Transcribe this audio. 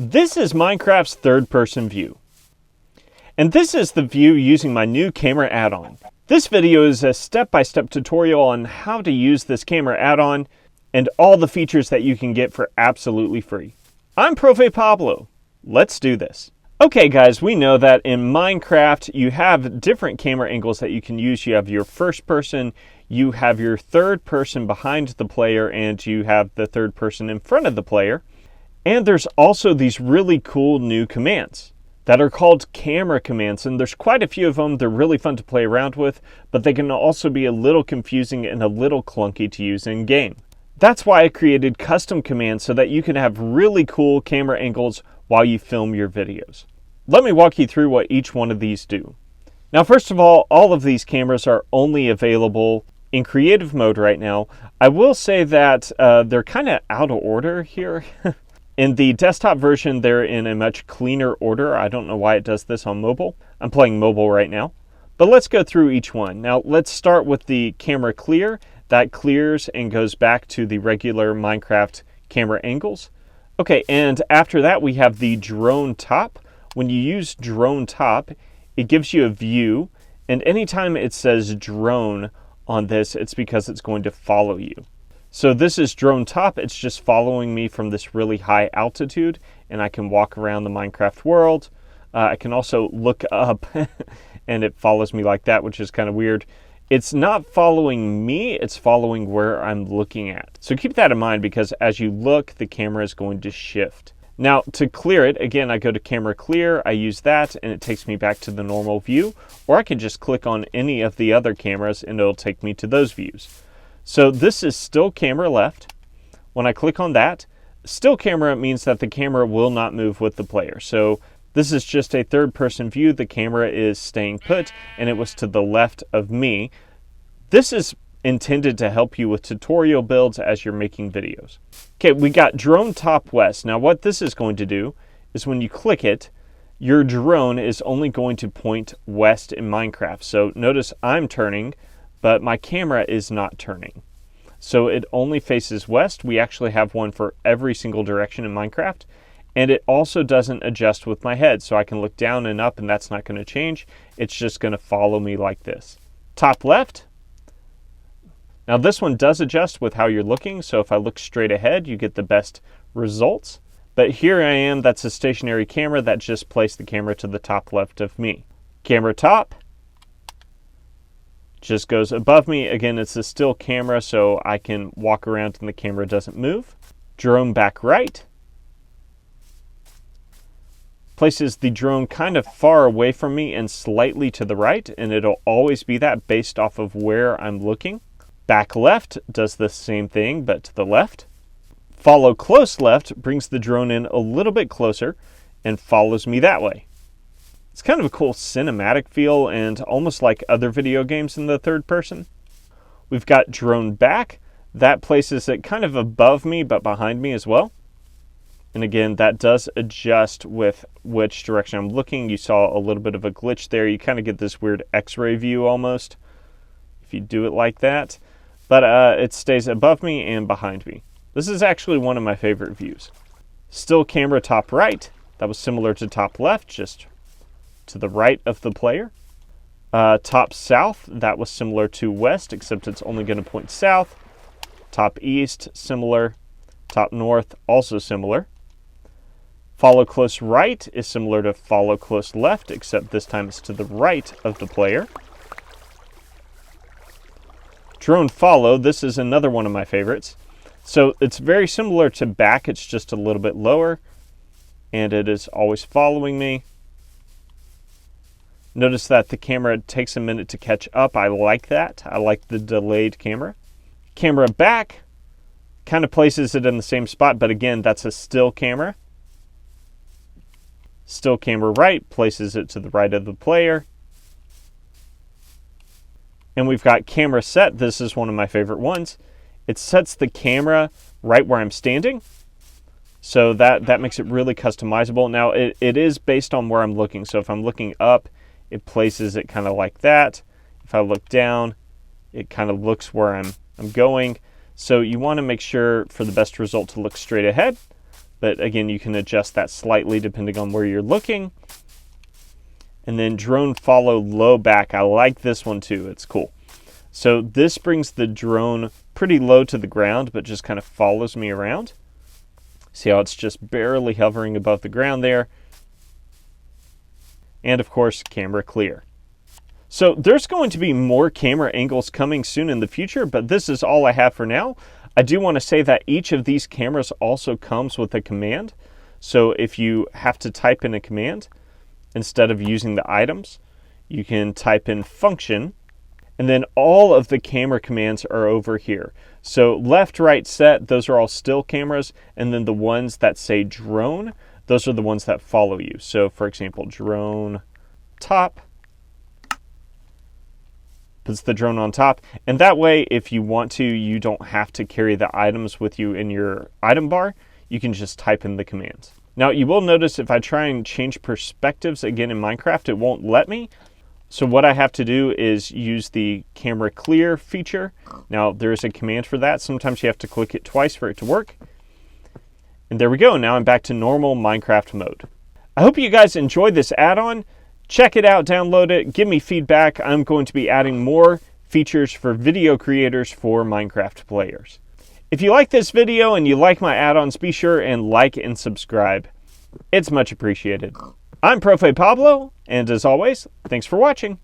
This is Minecraft's third-person view. And this is the view using my new camera add-on. This video is a step-by-step tutorial on how to use this camera add-on and all the features that you can get for absolutely free. I'm ProfePablo. Let's do this. Okay guys, we know that in Minecraft you have different camera angles that you can use. You have your first person, you have your third person behind the player, and you have the third person in front of the player. And there's also these really cool new commands that are called camera commands, and there's quite a few of them. They're really fun to play around with, but they can also be a little confusing and a little clunky to use in game. That's why I created custom commands so that you can have really cool camera angles while you film your videos. Let me walk you through what each one of these do. Now, first of all of these cameras are only available in creative mode right now. I will say that they're kind of out of order here. In the desktop version, they're in a much cleaner order. I don't know why it does this on mobile. I'm playing mobile right now. But let's go through each one. Now, let's start with the camera clear. That clears and goes back to the regular Minecraft camera angles. Okay, and after that, we have the drone top. When you use drone top, it gives you a view. And anytime it says drone on this, it's because it's going to follow you. So this is drone top. It's just following me from this really high altitude, and I can walk around the Minecraft world. I can also look up and it follows me like that, which is kind of weird. It's not following me, it's following where I'm looking at. So keep that in mind, because as you look, the camera is going to shift. Now to clear it, again, I go to camera clear, I use that, and it takes me back to the normal view, or I can just click on any of the other cameras and it'll take me to those views. So this is still camera left. When I click on that, still camera means that the camera will not move with the player. So this is just a third person view. The camera is staying put and it was to the left of me. This is intended to help you with tutorial builds as you're making videos. Okay, we got drone top west. Now what this is going to do is when you click it, your drone is only going to point west in Minecraft. So notice I'm turning, but my camera is not turning. So it only faces west. We actually have one for every single direction in Minecraft. And it also doesn't adjust with my head. So I can look down and up and that's not going to change. It's just going to follow me like this. Top left. Now this one does adjust with how you're looking. So if I look straight ahead, you get the best results. But here I am, that's a stationary camera that just placed the camera to the top left of me. Camera top just goes above me. Again, it's a still camera, so I can walk around and the camera doesn't move. Drone back right. Places the drone kind of far away from me and slightly to the right, and it'll always be that based off of where I'm looking. Back left does the same thing, but to the left. Follow close left brings the drone in a little bit closer and follows me that way. It's kind of a cool cinematic feel and almost like other video games in the third person. We've got drone back. That places it kind of above me but behind me as well. And again, that does adjust with which direction I'm looking. You saw a little bit of a glitch there. You kind of get this weird x-ray view almost if you do it like that. But it stays above me and behind me. This is actually one of my favorite views. Still camera top right. That was similar to top left, just to the right of the player. Top south, that was similar to west, except it's only going to point south. Top east, similar. Top north, also similar. Follow close right is similar to follow close left, except this time it's to the right of the player. Drone follow, this is another one of my favorites. So it's very similar to back, it's just a little bit lower, and it is always following me. Notice that the camera takes a minute to catch up. I like that. I like the delayed camera. Camera back kind of places it in the same spot, but again, that's a still camera. Still camera right places it to the right of the player. And we've got camera set. This is one of my favorite ones. It sets the camera right where I'm standing. So that makes it really customizable. Now, it is based on where I'm looking. So if I'm looking up, it places it kind of like that. If I look down, it kind of looks where I'm going. So you want to make sure for the best result to look straight ahead. but again, you can adjust that slightly depending on where you're looking. And then drone follow low back. I like this one too, it's cool. So this brings the drone pretty low to the ground, but just kind of follows me around. See how it's just barely hovering above the ground there. And of course, camera clear. So there's going to be more camera angles coming soon in the future, but this is all I have for now. I do want to say that each of these cameras also comes with a command. So if you have to type in a command, instead of using the items, you can type in function, and then all of the camera commands are over here. So left, right, set, those are all still cameras, and then the ones that say drone, those are the ones that follow you. So for example, drone top, puts the drone on top, and that way if you want to, you don't have to carry the items with you in your item bar. You can just type in the commands. Now you will notice if I try and change perspectives again in Minecraft, it won't let me. So what I have to do is use the camera clear feature. Now there is a command for that. Sometimes you have to click it twice for it to work. And there we go. Now I'm back to normal Minecraft mode. I hope you guys enjoyed this add-on. Check it out, download it, give me feedback. I'm going to be adding more features for video creators for Minecraft players. If you like this video and you like my add-ons, be sure and like and subscribe. It's much appreciated. I'm ProfePablo, and as always, thanks for watching.